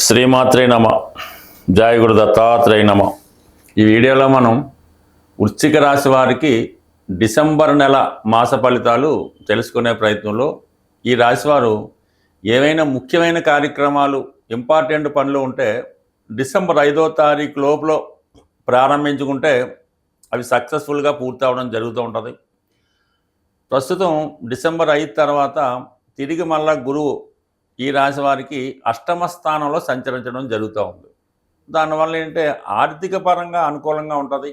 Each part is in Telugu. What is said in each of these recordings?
శ్రీమాత్రే నమ. జయ గురు దత్తాత్రేయ నమ. ఈ వీడియోలో మనం వృశ్చిక రాశి వారికి డిసెంబర్ నెల మాస ఫలితాలు తెలుసుకునే ప్రయత్నంలో ఈ రాశివారు ఏవైనా ముఖ్యమైన కార్యక్రమాలు ఇంపార్టెంట్ పనులు ఉంటే డిసెంబర్ 5వ తారీఖు లోపల ప్రారంభించుకుంటే అవి సక్సెస్ఫుల్గా పూర్తి అవడం జరుగుతూ ఉంటుంది. ప్రస్తుతం డిసెంబర్ 5 తర్వాత తిరిగి మళ్ళా గురువు ఈ రాశి వారికి అష్టమ స్థానంలో సంచరించడం జరుగుతూ ఉంది. దానివల్ల ఏంటంటే ఆర్థిక పరంగా అనుకూలంగా ఉంటుంది,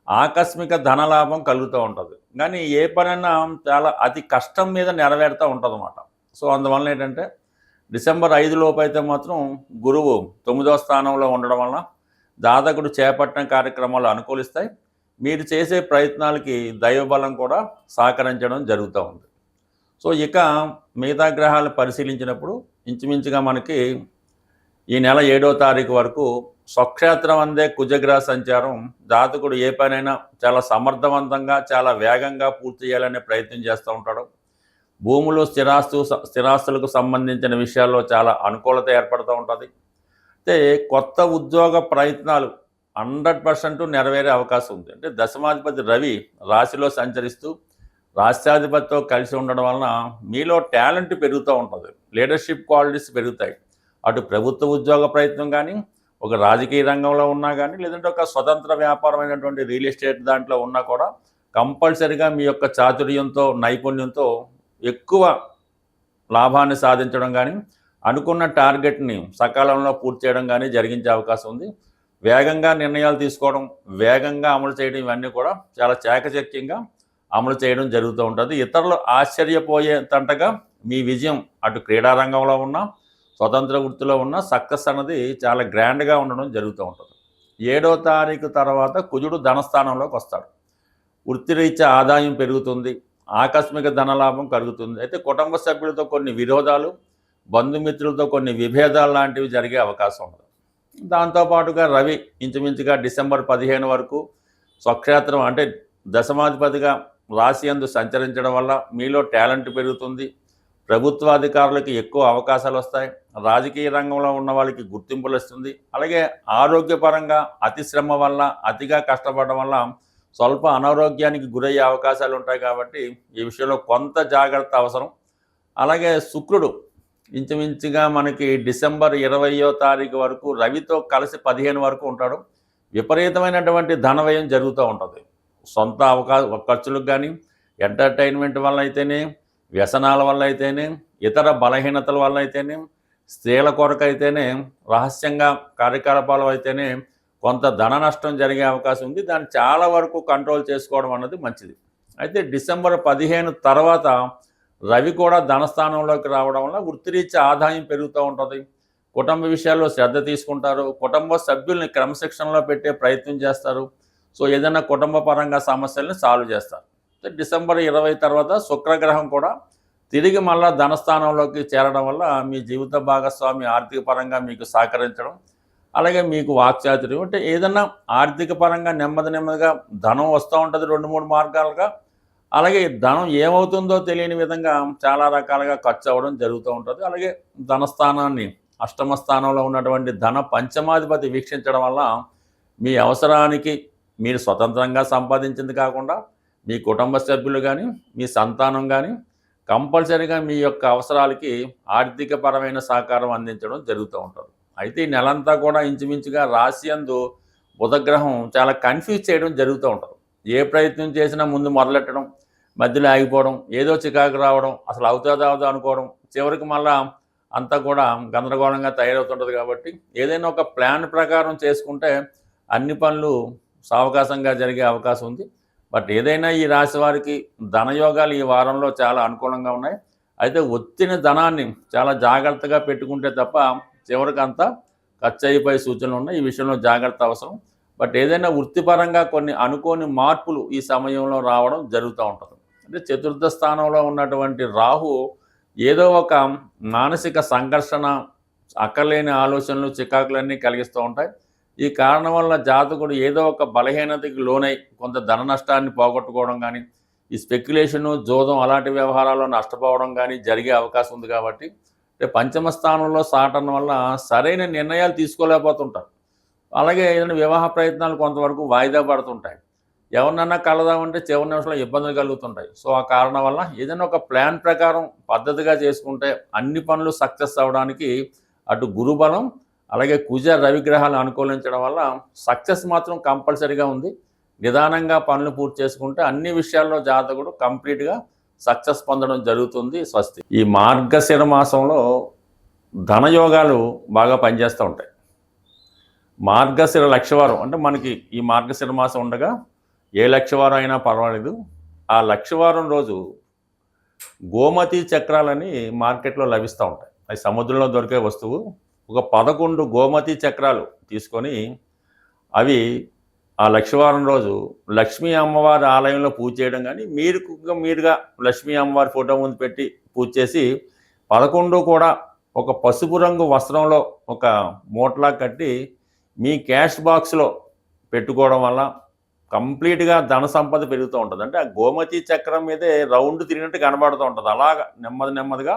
ఆకస్మిక ధనలాభం కలుగుతూ ఉంటుంది. కానీ ఏ పనైనా చాలా అతి కష్టం మీద నెరవేరుతూ ఉంటుంది అన్నమాట. సో అందువల్ల ఏంటంటే డిసెంబర్ 5 లోపు అయితే మాత్రం గురువు 9వ స్థానంలో ఉండడం వలన జాతకుడు చేపట్టిన కార్యక్రమాలు అనుకూలిస్తాయి. మీరు చేసే ప్రయత్నాలకి దైవబలం కూడా సహకరించడం జరుగుతూ ఉంది. సో ఇక మిగతా గ్రహాలు పరిశీలించినప్పుడు ఇంచుమించుగా మనకి ఈ నెల 7వ తారీఖు వరకు స్వక్షేత్రం అందే కుజగ్రహ సంచారం జాతకుడు ఏ పనైనా చాలా సమర్థవంతంగా చాలా వేగంగా పూర్తి చేయాలనే ప్రయత్నం చేస్తూ ఉంటాడు. భూములు స్థిరాస్తులకు సంబంధించిన విషయాల్లో చాలా అనుకూలత ఏర్పడుతూ ఉంటుంది. అయితే కొత్త ఉద్యోగ ప్రయత్నాలు 100% నెరవేరే అవకాశం ఉంది. అంటే దశమాధిపతి రవి రాశిలో సంచరిస్తూ రాష్ట్రాధిపతితో కలిసి ఉండడం వలన మీలో టాలెంట్ పెరుగుతూ ఉంటుంది, లీడర్షిప్ క్వాలిటీస్ పెరుగుతాయి. అటు ప్రభుత్వ ఉద్యోగ ప్రయత్నం కానీ, ఒక రాజకీయ రంగంలో ఉన్నా కానీ, లేదంటే ఒక స్వతంత్ర వ్యాపారమైనటువంటి రియల్ ఎస్టేట్ దాంట్లో ఉన్నా కూడా కంపల్సరీగా మీ యొక్క చాతుర్యంతో నైపుణ్యంతో ఎక్కువ లాభాన్ని సాధించడం కానీ, అనుకున్న టార్గెట్ని సకాలంలో పూర్తి చేయడం కానీ జరిగించే అవకాశం ఉంది. వేగంగా నిర్ణయాలు తీసుకోవడం, వేగంగా అమలు చేయడం, ఇవన్నీ కూడా చాలా చాకచక్యంగా అమలు చేయడం జరుగుతూ ఉంటుంది. ఇతరులు ఆశ్చర్యపోయేంతగా మీ విజయం అటు క్రీడారంగంలో ఉన్న, స్వతంత్ర వృత్తిలో ఉన్న సక్సెస్ అన్నది చాలా గ్రాండ్గా ఉండడం జరుగుతూ ఉంటుంది. 7వ తారీఖు తర్వాత కుజుడు ధనస్థానంలోకి వస్తాడు. వృత్తిరీత్యా ఆదాయం పెరుగుతుంది, ఆకస్మిక ధనలాభం కలుగుతుంది. అయితే కుటుంబ సభ్యులతో కొన్ని విరోధాలు, బంధుమిత్రులతో కొన్ని విభేదాలు లాంటివి జరిగే అవకాశం ఉంటుంది. దాంతోపాటుగా రవి ఇంచుమించుగా డిసెంబర్ 15 వరకు స్వక్షేత్రం అంటే దశమాధిపతిగా రాశి యందు సంచరించడం వల్ల మీలో టాలెంట్ పెరుగుతుంది, ప్రభుత్వాధికారులకి ఎక్కువ అవకాశాలు వస్తాయి, రాజకీయ రంగంలో ఉన్న వాళ్ళకి గుర్తింపులు వస్తుంది. అలాగే ఆరోగ్యపరంగా అతి శ్రమ వల్ల, అతిగా కష్టపడడం వల్ల స్వల్ప అనారోగ్యానికి గురయ్యే అవకాశాలు ఉంటాయి. కాబట్టి ఈ విషయంలో కొంత జాగ్రత్త అవసరం. అలాగే శుక్రుడు ఇంచుమించుగా మనకి డిసెంబర్ 20వ తారీఖు వరకు రవితో కలిసి 15 వరకు ఉంటాడు. విపరీతమైనటువంటి ధనవ్యయం జరుగుతూ ఉంటుంది. సొంత ఖర్చులకు కానీ, ఎంటర్టైన్మెంట్ వల్ల అయితేనే, వ్యసనాల వల్ల అయితేనే, ఇతర బలహీనతల వల్ల అయితేనే, స్త్రీల కొరకు అయితేనే, రహస్యంగా కార్యకలాపాలు అయితేనే కొంత ధన నష్టం జరిగే అవకాశం ఉంది. దాన్ని చాలా వరకు కంట్రోల్ చేసుకోవడం అన్నది మంచిది. అయితే డిసెంబర్ 15 తర్వాత రవి కూడా ధనస్థానంలోకి రావడం వల్ల వృత్తిరీత్యా ఆదాయం పెరుగుతూ ఉంటుంది. కుటుంబ విషయాల్లో శ్రద్ధ తీసుకుంటారు, కుటుంబ సభ్యుల్ని క్రమశిక్షణలో పెట్టే ప్రయత్నం చేస్తారు. సో ఏదైనా కుటుంబ పరంగా సమస్యల్ని సాల్వ్ చేస్తారు. డిసెంబర్ 20 తర్వాత శుక్రగ్రహం కూడా తిరిగి మళ్ళా ధనస్థానంలోకి చేరడం వల్ల మీ జీవిత భాగస్వామి ఆర్థిక పరంగా మీకు సహకరించడం, అలాగే మీకు వాక్చాతుర్యం అంటే ఏదైనా ఆర్థిక పరంగా నెమ్మదిగా ధనం వస్తూ ఉంటుంది 2-3 మార్గాలుగా. అలాగే ధనం ఏమవుతుందో తెలియని విధంగా చాలా రకాలుగా ఖర్చు అవ్వడం జరుగుతూ ఉంటుంది. అలాగే ధనస్థానాన్ని అష్టమ స్థానంలో ఉన్నటువంటి ధన పంచమాధిపతి వీక్షించడం వల్ల మీ అవసరానికి మీరు స్వతంత్రంగా సంపాదించింది కాకుండా మీ కుటుంబ సభ్యులు కానీ, మీ సంతానం కానీ కంపల్సరీగా మీ యొక్క అవసరాలకి ఆర్థిక పరమైన సహకారం అందించడం జరుగుతూ ఉంటుంది. అయితే ఈ నెలంతా కూడా ఇంచుమించుగా రాశి యందు బుధగ్రహం చాలా కన్ఫ్యూజ్ చేయడం జరుగుతూ ఉంటుంది. ఏ ప్రయత్నం చేసినా ముందు మొదలెట్టడం, మధ్యలో ఆగిపోవడం, ఏదో చికాకు రావడం, అసలు అవుతుందో అనుకోవడం, చివరికి మళ్ళా అంతా కూడా గందరగోళంగా తయారవుతుంటుంది. కాబట్టి ఏదైనా ఒక ప్లాన్ ప్రకారం చేసుకుంటే అన్ని పనులు సావకాశంగా జరిగే అవకాశం ఉంది. బట్ ఏదైనా ఈ రాశి వారికి ధనయోగాలు ఈ వారంలో చాలా అనుకూలంగా ఉన్నాయి. అయితే వచ్చిన ధనాన్ని చాలా జాగ్రత్తగా పెట్టుకుంటే తప్ప చివరికి అంతా ఖర్చు అయిపోయే సూచనలు ఉన్నాయి. ఈ విషయంలో జాగ్రత్త అవసరం. బట్ ఏదైనా వృత్తిపరంగా కొన్ని అనుకోని మార్పులు ఈ సమయంలో రావడం జరుగుతూ ఉంటుంది. అంటే చతుర్థ స్థానంలో ఉన్నటువంటి రాహు ఏదో ఒక మానసిక సంఘర్షణ, అక్కర్లేని ఆలోచనలు, చికాకులన్నీ కలిగిస్తూ ఉంటాయి. ఈ కారణం వల్ల జాతకుడు ఏదో ఒక బలహీనతకి లోనై కొంత ధన నష్టాన్ని పోగొట్టుకోవడం కానీ, ఈ స్పెక్యులేషను, జోదం అలాంటి వ్యవహారాల్లో నష్టపోవడం కానీ జరిగే అవకాశం ఉంది. కాబట్టి అంటే పంచమ స్థానంలో సాటర్న్ వల్ల సరైన నిర్ణయాలు తీసుకోలేకపోతుంటారు. అలాగే ఏదైనా వివాహ ప్రయత్నాలు కొంతవరకు వాయిదా పడుతుంటాయి. ఎవరినన్నా కలదామంటే చివరి నిమిషంలో ఇబ్బందులు కలుగుతుంటాయి. సో ఆ కారణం వల్ల ఏదైనా ఒక ప్లాన్ ప్రకారం పద్ధతిగా చేసుకుంటే అన్ని పనులు సక్సెస్ అవ్వడానికి అటు గురుబలం అలాగే కుజ రవిగ్రహాలు అనుకూలించడం వల్ల సక్సెస్ మాత్రం కంపల్సరీగా ఉంది. నిదానంగా పనులు పూర్తి చేసుకుంటే అన్ని విషయాల్లో జాతకుడు కంప్లీట్గా సక్సెస్ పొందడం జరుగుతుంది. స్వస్తి. ఈ మార్గశిర మాసంలో ధనయోగాలు బాగా పనిచేస్తూ ఉంటాయి. మార్గశిర లక్షవారం అంటే మనకి ఈ మార్గశిర మాసం ఉండగా ఏ లక్షవారం అయినా పర్వాలేదు. ఆ లక్షవారం రోజు గోమతి చక్రాలని మార్కెట్లో లభిస్తూ ఉంటాయి. అవి సముద్రంలో దొరికే వస్తువు. ఒక 11 గోమతి చక్రాలు తీసుకొని అవి ఆ లక్షవారం రోజు లక్ష్మీ అమ్మవారి ఆలయంలో పూజ చేయడం కానీ మీరుగా లక్ష్మీ అమ్మవారి ఫోటో ముందు పెట్టి పూజ చేసి 11 కూడా ఒక పసుపు రంగు వస్త్రంలో ఒక మూటలా కట్టి మీ క్యాష్ బాక్స్లో పెట్టుకోవడం వల్ల కంప్లీట్గా ధన సంపద పెరుగుతూ ఉంటుంది. అంటే ఆ గోమతి చక్రం మీదే రౌండ్ తిరిగినట్టు కనబడుతూ ఉంటుంది. అలాగా నెమ్మదిగా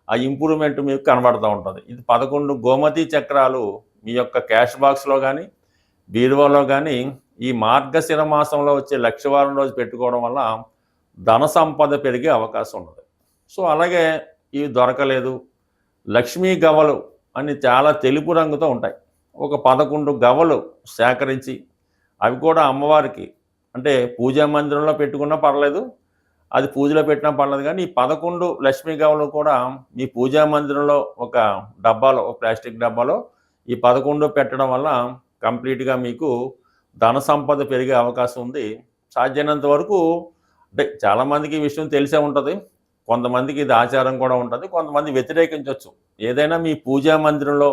ఆ ఇంప్రూవ్మెంట్ మీకు కనబడుతూ ఉంటుంది. ఇది 11 గోమతి చక్రాలు మీ యొక్క క్యాష్ బాక్స్లో కానీ బీరువాలో కానీ ఈ మార్గశిర మాసంలో వచ్చే లక్షవారం రోజు పెట్టుకోవడం వల్ల ధన సంపద పెరిగే అవకాశం ఉన్నది. సో అలాగే ఇవి దొరకలేదు, లక్ష్మీ గవ్వలు అని చాలా తెలుపు రంగుతో ఉంటాయి. ఒక 11 గవ్వలు సేకరించి అవి కూడా అమ్మవారికి అంటే పూజా మందిరంలో పెట్టుకున్నా పర్లేదు, అది పూజలో పెట్టినా పర్లేదు, కానీ ఈ 11 లక్ష్మీ గవ్వలు కూడా మీ పూజా మందిరంలో ఒక డబ్బాలో, ఒక ప్లాస్టిక్ డబ్బాలో ఈ 11 పెట్టడం వల్ల కంప్లీట్గా మీకు ధన సంపద పెరిగే అవకాశం ఉంది. సాధ్యమైనంత వరకు అంటే చాలామందికి ఈ విషయం తెలిసే ఉంటుంది, కొంతమందికి ఇది ఆచారం కూడా ఉంటుంది, కొంతమంది వ్యతిరేకించవచ్చు. ఏదైనా మీ పూజా మందిరంలో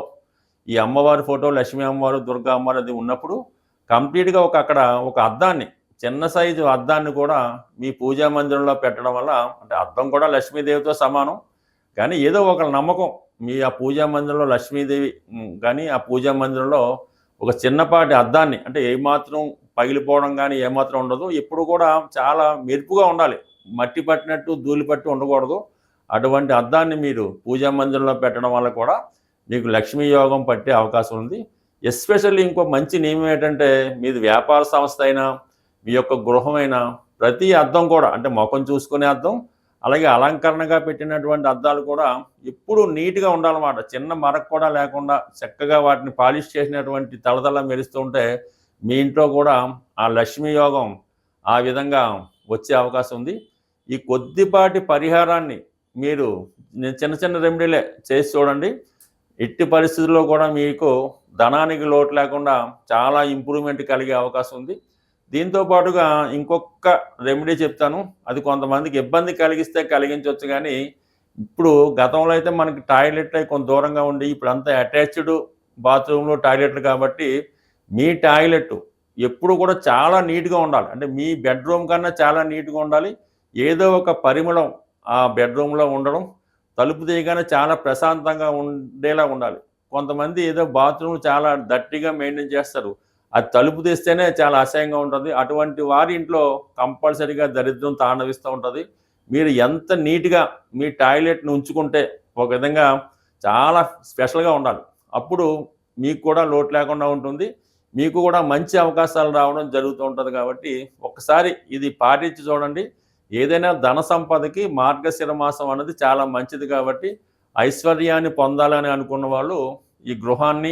ఈ అమ్మవారి ఫోటో, లక్ష్మీ అమ్మవారు, దుర్గా అమ్మవారు అది ఉన్నప్పుడు కంప్లీట్గా అక్కడ ఒక అద్దాన్ని, చిన్న సైజు అద్దాన్ని కూడా మీ పూజా మందిరంలో పెట్టడం వల్ల, అంటే అద్దం కూడా లక్ష్మీదేవితో సమానం, కానీ ఏదో ఒక నమ్మకం మీ ఆ పూజా మందిరంలో లక్ష్మీదేవి కానీ ఆ పూజా మందిరంలో ఒక చిన్నపాటి అద్దాన్ని, అంటే ఏమాత్రం పగిలిపోవడం కానీ ఏమాత్రం ఉండదు, ఎప్పుడు కూడా చాలా మెరుపుగా ఉండాలి, మట్టి పట్టినట్టు ధూళి పట్టి ఉండకూడదు. అటువంటి అద్దాన్ని మీరు పూజా మందిరంలో పెట్టడం వల్ల కూడా మీకు లక్ష్మీ యోగం పట్టే అవకాశం ఉంది. ఎస్పెషల్లీ ఇంకో మంచి నియమం ఏంటంటే, మీది వ్యాపార సంస్థ అయినా మీ యొక్క గృహమైనా ప్రతి అద్దం కూడా, అంటే ముఖం చూసుకునే అద్దం అలాగే అలంకరణగా పెట్టినటువంటి అద్దాలు కూడా ఎప్పుడూ నీట్గా ఉండాలన్నమాట. చిన్న మరక కూడా లేకుండా చక్కగా వాటిని పాలిష్ చేసినటువంటి తలతల మెరుస్తూ ఉంటే మీ ఇంట్లో కూడా ఆ లక్ష్మీ యోగం ఆ విధంగా వచ్చే అవకాశం ఉంది. ఈ కొద్దిపాటి పరిహారాన్ని మీరు చిన్న చిన్న రెమెడీలే చేసి చూడండి. ఎట్టి పరిస్థితుల్లో కూడా మీకు ధనానికి లోటు లేకుండా చాలా ఇంప్రూవ్మెంట్ కలిగే అవకాశం ఉంది. దీంతో పాటుగా ఇంకొక రెమెడీ చెప్తాను, అది కొంతమందికి ఇబ్బంది కలిగించవచ్చు, కానీ ఇప్పుడు గతంలో అయితే మనకి టాయిలెట్లు అవి కొంత దూరంగా ఉండి ఇప్పుడు అంతా అటాచ్డ్ బాత్రూంలో టాయిలెట్లు కాబట్టి మీ టాయిలెట్ ఎప్పుడు కూడా చాలా నీట్గా ఉండాలి. అంటే మీ బెడ్రూమ్ కన్నా చాలా నీట్గా ఉండాలి. ఏదో ఒక పరిమళం ఆ బెడ్రూమ్లో ఉండడం, తలుపు తీయగానే చాలా ప్రశాంతంగా ఉండేలా ఉండాలి. కొంతమంది ఏదో బాత్రూమ్ చాలా దట్టిగా మెయింటైన్ చేస్తారు, అది తలుపు తీస్తేనే చాలా అసహ్యంగా ఉంటుంది. అటువంటి వారి ఇంట్లో కంపల్సరీగా దరిద్రం తాండవిస్తూ ఉంటుంది. మీరు ఎంత నీట్గా మీ టాయిలెట్ని ఉంచుకుంటే ఒక విధంగా చాలా స్పెషల్గా ఉండాలి, అప్పుడు మీకు కూడా లోటు లేకుండా ఉంటుంది, మీకు కూడా మంచి అవకాశాలు రావడం జరుగుతూ ఉంటుంది. కాబట్టి ఒకసారి ఇది పాటించి చూడండి. ఏదైనా ధన సంపదకి మార్గశిర మాసం అనేది చాలా మంచిది. కాబట్టి ఐశ్వర్యాన్ని పొందాలని అనుకున్న వాళ్ళు ఈ గృహాన్ని,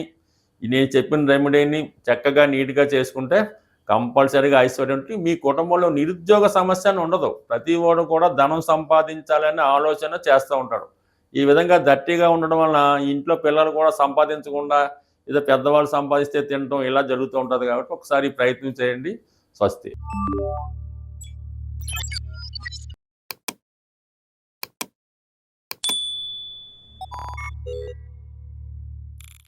నేను చెప్పిన రెమెడీని చక్కగా నీట్గా చేసుకుంటే కంపల్సరీగా ఐశ్వర్యం ఉంటుంది. మీ కుటుంబంలో నిరుద్యోగ సమస్య ఉండదు. ప్రతి వాడు కూడా ధనం సంపాదించాలనే ఆలోచన చేస్తూ ఉంటాడు. ఈ విధంగా దట్టిగా ఉండడం వల్ల ఇంట్లో పిల్లలు కూడా సంపాదించకుండా ఏదో పెద్దవాళ్ళు సంపాదిస్తే తినడం ఇలా జరుగుతూ ఉంటుంది. కాబట్టి ఒకసారి ప్రయత్నం చేయండి. స్వస్తి.